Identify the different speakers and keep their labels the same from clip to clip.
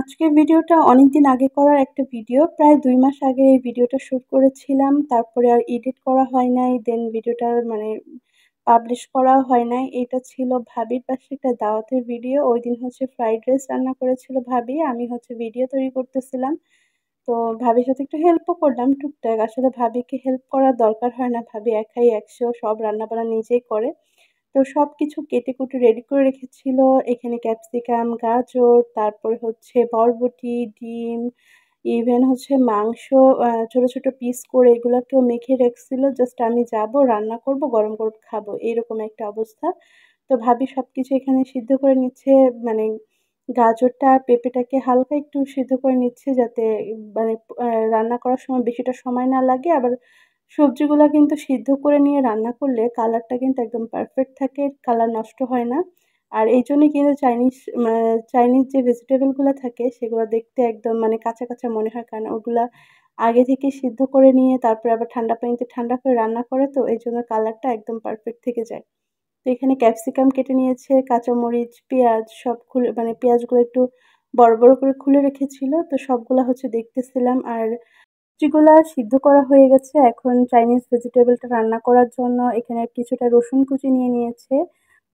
Speaker 1: আজকের ভিডিওটা অনেকদিন আগে করার একটা ভিডিও। প্রায় ২ মাস আগে এই ভিডিওটা শুট করেছিলাম। তারপরে আর এডিট করা হয় নাই। দেন ভিডিওটা পাবলিশ করাও হয় নাই। এটা ছিল ভাবির বাসায় একটা দাওয়াতের ভিডিও। ওইদিন হচ্ছে ফ্রাইড রাইস রান্না করেছিল ভাবি। আমি হচ্ছে ভিডিও তৈরি করতেছিলাম। তো ভাবির সাথে একটু হেল্পও করলাম টুকটাক। আসলে ভাবিকে হেল্প করার দরকার হয় না। ভাবি একাই ১০০ সব রান্নাবান্না নিজেই করে। তো সবকিছু কেটে-কুটে রেডি করে রেখেছিল। এখানে ক্যাপসিকাম, গাজর, তারপরে হচ্ছে বরবটি, ডিম, ইভেন হচ্ছে মাংস ছোট, ছোট পিস করে এগুলাকেও মেখে রাখছিল। জাস্ট আমি যাবো, রান্না করব, গরম, গরম খাবো। এরকম একটা অবস্থা। তো ভাবি সবকিছু এখানে সিদ্ধ করে নিচ্ছে। মানে গাজরটা আর পেঁপেটাকে হালকা একটু সিদ্ধ করে নিচ্ছে যাতে মানে রান্না করার সময় বেশিটা সময় না লাগে। আবার সবজিগুলা কিন্তু সিদ্ধ করে নিয়ে রান্না করলে কালারটা কিন্তু একদম পারফেক্ট থাকে, কালার নষ্ট হয় না। আর এইজন্যই কিন্তু চাইনিজ যে ভেজিটেবল গুলা থাকে সেগুলা দেখতে একদম কাঁচা, কাঁচা মনে হয়। কারণ ওগুলা আগে থেকে সিদ্ধ করে নিয়ে তারপরে আবার ঠান্ডা পানিতে ঠান্ডা করে রান্না করে তো এইজন্য কালারটা একদম পারফেক্ট থেকে যায়। তো এখানে ক্যাপসিকাম কেটে নিয়েছে, কাঁচামরিচ, পেঁয়াজ সব খুলে পেঁয়াজগুলো একটু বড়, বড় করে খুলে রেখেছিল। তো সবগুলা হচ্ছে দেখতেছিলাম। আর সবজিগুলা সিদ্ধ করা হয়ে গেছে। এখন চাইনিজ ভেজিটেবলটা রান্না করার জন্য এখানে কিছুটা রসুন কুচি নিয়ে নিয়েছে।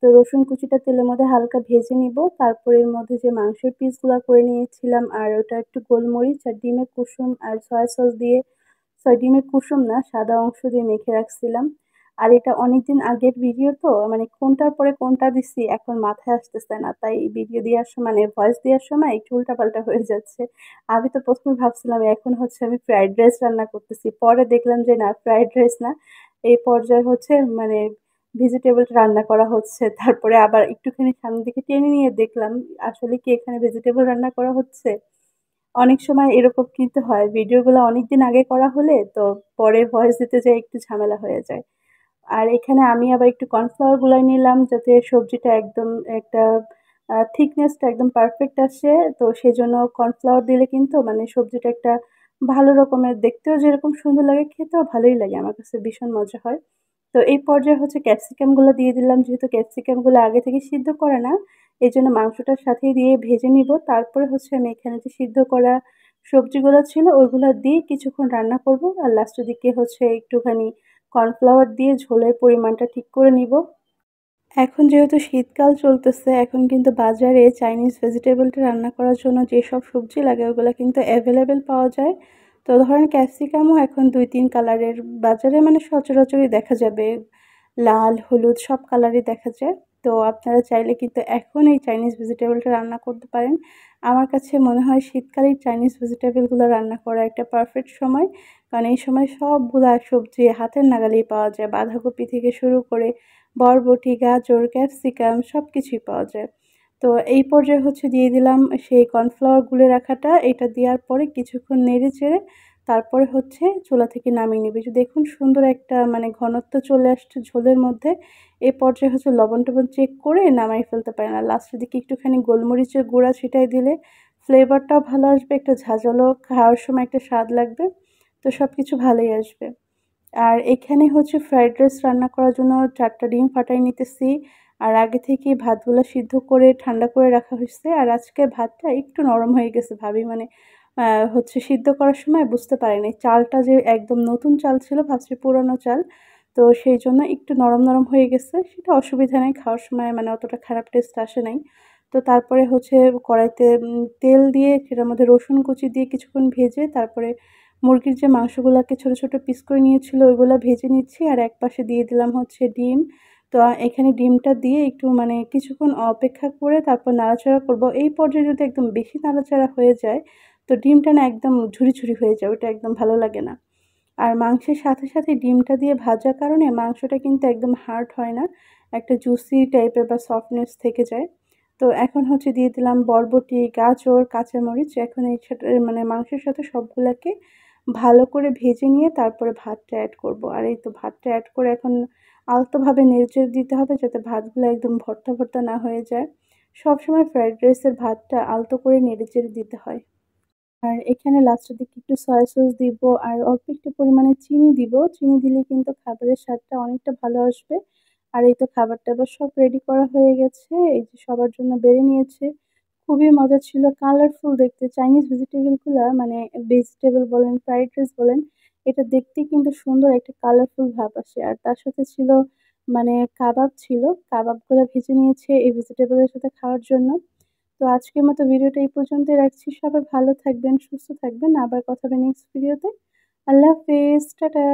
Speaker 1: তো রসুন কুচিটা তেলের মধ্যে হালকা ভেজে নিব। তারপরে এর মধ্যে যে মাংসের পিসগুলা করে নিয়েছিলাম আর ওটা একটু গোলমরিচ আর ডিমের কুসুম আর সয়া সস দিয়ে ডিমের কুসুম না, সাদা অংশ দিয়ে মেখে রাখছিলাম। আর এটা অনেকদিন আগের ভিডিও তো কোনটার পরে কোনটা দিছি এখন মাথায় আসতেছে না। তাই ভিডিও দেওয়ার সময় ভয়েস দেওয়ার সময় একটু উল্টাপাল্টা হয়ে যাচ্ছে। আমি তো ১ম এ ভাবছিলাম এখন হচ্ছে আমি ফ্রাইড রাইস রান্না করতেছি। পরে দেখলাম যে না, ফ্রাইড রাইস না। এই পর্যায়ে হচ্ছে ভেজিটেবলটা রান্না করা হচ্ছে। তারপরে আবার একটুখানি সামনের দিকে টেনে নিয়ে দেখলাম আসলে কি এখানে ভেজিটেবল রান্না করা হচ্ছে। অনেক সময় এরকম কিন্তু হয়। ভিডিওগুলো অনেকদিন আগে করা হলে তো পরে ভয়েস দিতে যেয়ে একটু ঝামেলা হয়ে যায়। আর এখানে আমি আবার একটু কর্নফ্লাওয়ার গুলায় নিলাম যাতে সবজিটা একদম একটা থিকনেসটা একদম পারফেক্ট আসে। তো সেজন্য কর্নফ্লাওয়ার দিলে কিন্তু সবজিটা একটা ভালো রকমের, দেখতেও যেরকম সুন্দর লাগে খেতেও ভালোই লাগে। আমার কাছে ভীষণ মজা হয়। তো এই পর্যায়ে হচ্ছে ক্যাপসিকাম গুলো দিয়ে দিলাম। যেহেতু ক্যাপসিকাম গুলো আগে থেকে সিদ্ধ করা না, এজন্য মাংসটার সাথেই দিয়ে ভেজে নিব। তারপরে হচ্ছে আমি এখানে যে সিদ্ধ করা সবজিগুলো ছিল ওইগুলা দিয়ে কিছুক্ষণ রান্না করব। আর লাস্টের দিকে হচ্ছে একটুখানি কর্নফ্লাওয়ার দিয়ে ঝোলের পরিমাণটা ঠিক করে নিব। এখন যেহেতু শীতকাল চলতেছে, এখন কিন্তু বাজারে চাইনিজ ভেজিটেবলটা রান্না করার জন্য যেসব সবজি লাগে ওগুলা কিন্তু এভেলেবেল পাওয়া যায়। তো ধরেন ক্যাপসিকামও এখন ২-৩ কালারের বাজারে সচরাচরই দেখা যাবে। লাল, হলুদ সব কালারই দেখা যায়। তো আপনারা চাইলে কিন্তু এখন এই চাইনিজ ভেজিটেবলটা রান্না করতে পারেন। আমার কাছে মনে হয় শীতকালেই চাইনিজ ভেজিটেবলগুলো রান্না করা একটা পারফেক্ট সময়। কারণ এই সময় সবগুলা সবজি হাতের নাগালেই পাওয়া যায়। বাঁধাকপি থেকে শুরু করে বরবটি, গাজর, ক্যাপসিকাম সবকিছুই পাওয়া যায়। তো এই পর্যায়ে হচ্ছে দিয়ে দিলাম সেই কর্নফ্লাওয়ার গুলে রাখাটা। এটা দেওয়ার পরে কিছুক্ষণ নেড়ে-চেড়ে তারপরে হচ্ছে চুলা থেকে নামিয়ে নিব। এই যে দেখুন সুন্দর একটা ঘনত্ব চলে আসছে ঝোলের মধ্যে। এই পর্যায়ে হচ্ছে লবণ-টবণ চেক করে নামায় ফেলতে পারেন। আর লাস্টের দিকে একটুখানি গোলমরিচের গুঁড়া ছিটায় দিলে ফ্লেভারটাও ভালো আসবে, একটা ঝাঁঝালো খাওয়ার সময় একটা স্বাদ লাগবে। তো সবকিছু ভালোই আসবে। আর এখানে হচ্ছে ফ্রাইড রাইস রান্না করার জন্য ৪ টা ডিম ফাটায় নিতেছি। আর আগে থেকেই ভাতগুলা সিদ্ধ করে ঠান্ডা করে রাখা হইছে। আর আজকে ভাতটা একটু নরম হয়ে গেছে। ভাবি আ হচ্ছে সিদ্ধ করার সময় বুঝতে পারেনি। চালটা যে একদম নতুন চাল ছিল, ভাবছি পুরানো চাল। তো সেইজন্য একটু নরম, নরম হয়ে গেছে। সেটা অসুবিধা নাই। খাওয়ার সময় অতটা খারাপ টেস্ট আসে নাই। তো তারপরে হচ্ছে কড়াইতে তেল দিয়ে সেটার মধ্যে রসুন কুচি দিয়ে কিছুক্ষণ ভেজে তারপরে মুরগির যে মাংসগুলাকে ছোট, ছোট পিস করে নিয়েছিল ওইগুলা ভেজে নিচ্ছি। আর একপাশে দিয়ে দিলাম হচ্ছে ডিম। তো এখানে ডিমটা দিয়ে একটু কিছুক্ষণ অপেক্ষা করে তারপর নাড়াচাড়া করব। এই পর্যায়ে যদি একদম বেশি নাড়াচাড়া হয়ে যায় তো ডিমটা না একদম ঝুরি, ঝুরি হয়ে যায়। ওটা একদম ভালো লাগে না। আর মাংসের সাথে, সাথে ডিমটা দিয়ে ভাজার কারণে মাংসটা কিন্তু একদম হার্ড হয় না। একটা জুসি টাইপের বা সফটনেস থেকে যায়। তো এখন হচ্ছে দিয়ে দিলাম বরবটি, গাজর, কাঁচামরিচ। এখন এর সাথে মাংসের সাথে সবগুলাকে ভালো করে ভেজে নিয়ে তারপরে ভাতটা এড করব। আর এই তো ভাতটা এড করে এখন আলতোভাবে নেড়েচেড়ে দিতে হবে যাতে ভাতগুলো একদম ভর্তা, ভর্তা না হয়ে যায়। সবসময় ফ্রাইড রাইসের ভাতটা আলতো করে নেড়েচেড়ে দিতে হয়। আর এখানে লাস্টের দিকে একটু সয়া সস দিব আর অল্প একটু পরিমাণে চিনি দিব। চিনি দিলে কিন্তু খাবারের স্বাদটা অনেকটা ভালো আসবে। আর এই তো খাবার-টাবার সব রেডি করা হয়ে গেছে। এই যে সবার জন্য বেড়ে নিয়েছে। খুবই মজা ছিল, কালারফুল দেখতে। চাইনিজ ভেজিটেবলগুলা মানে ভেজিটেবল বলেন, ফ্রাইড রাইস বলেন, এটা দেখতেই কিন্তু সুন্দর একটা কালারফুল ভাব আসে। আর তার সাথে ছিল মানে কাবাব ছিল। কাবাবগুলা ভেজে নিয়েছে এই ভেজিটেবলের সাথে খাওয়ার জন্য। তো আজকের মতো ভিডিওটা এই পর্যন্তই রাখছি। সবাই ভালো থাকবেন, সুস্থ থাকবেন। আবার কথা হবে নেক্সট ভিডিওতে। আল্লাহ হাফেজ, টাটা।